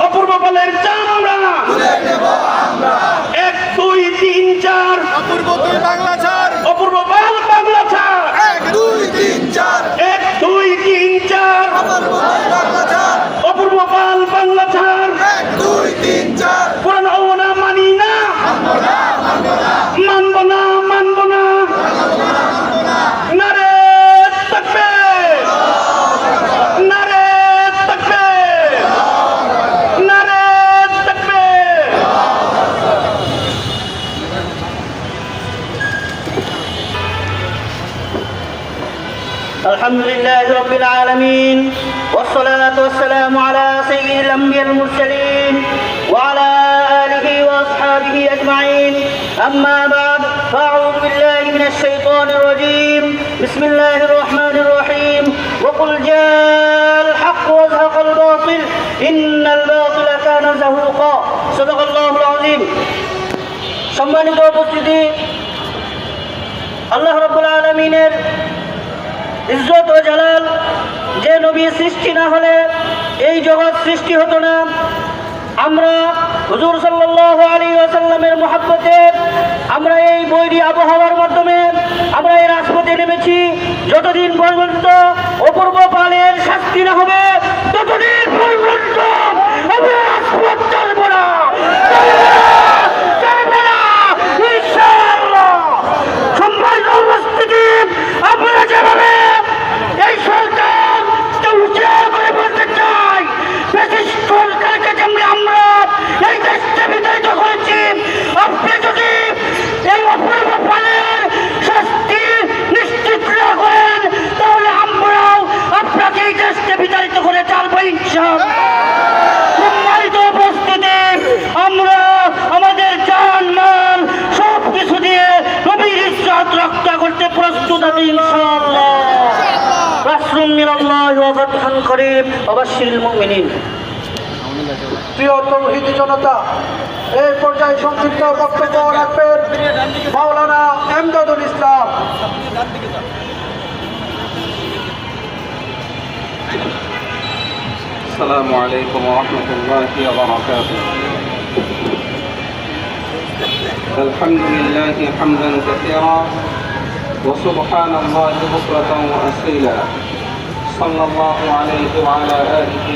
অপূর্ব পালের চামড়া 1 2 3 4 অপূর্ব দুই বাংলা ছাড় অপূর্ব পাল বাংলা ছাড় 1 2 3 4 1 2 3 4 অপূর্ব দুই বাংলা ছাড় অপূর্ব পাল বাংলা ছাড় 1 2 3 4 পুরানো না মানি না মানব না মানব না নারে তাকবীর নারে তাকবীর নারে তাকবীর الحمد لله رب العالمين والصلاة والسلام على سيد الأنبياء المرسلين وعلى آله وأصحابه أجمعين أما بعد فأعوذ بالله من الشيطان الرجيم بسم الله الرحمن الرحيم وقل جاء الحق وزهق الباطل إن الباطل كان زهوقا صدق الله العظيم সম্মানিত উপস্থিতি আল্লাহ রাব্বুল আলামিনের ইজ্জত ও জালাল যে নবী সৃষ্টি না হলে এই জগৎ সৃষ্টি হতো না। আমরা হুজুর সাল্লাল্লাহু আলাইহি ওয়াসাল্লামের মহব্বতে আমরা এই বৈরী আবহাওয়ার মাধ্যমে আমরা এই রাজপথে নেমেছি। যতদিন পর্যন্ত অপূর্ব পালের শাস্তি না হবে ততদিন পর্যন্ত আমরা রাজপথ চলব না। ইনশাআল্লাহ। সম্মানিত উপস্থিতি, আপনারা যেভাবে এই সরকারকে উচ্চার করে বলতে চাই সরকারকে যেমনি আমরা এই দেশকে বিতাড়িত করেছি, আপনি যদি এই অপূর্ব পালের শাস্তি নিশ্চিত না করেন তাহলে আমরাও আপনাকে এই দেশকে বিতাড়িত করে চালবো ইনশাআল্লাহ। সম্মানিত উপস্থিতি, আমরা আমাদের জান মাল সব কিছু দিয়ে নবীর ইজ্জত রক্ষা করতে প্রস্তুত আছি ইনশাআল্লাহ। রাসূলুল্লাহ মিনাল্লাহি ওয়া ফাতহুন করিম ওয়া বাশশিরিল মুমিনিন। প্রিয় তৌহিদি জনতা, এই পর্যায়ে সংক্ষিপ্ত বক্তব্য রাখবেন মাওলানা এমদাদুল ইসলাম। السلام عليكم ورحمة الله وبركاته. الحمد لله حمدا كثيرا وسبحان الله بكرة وأصيلا. صلى الله عليه وعلى آله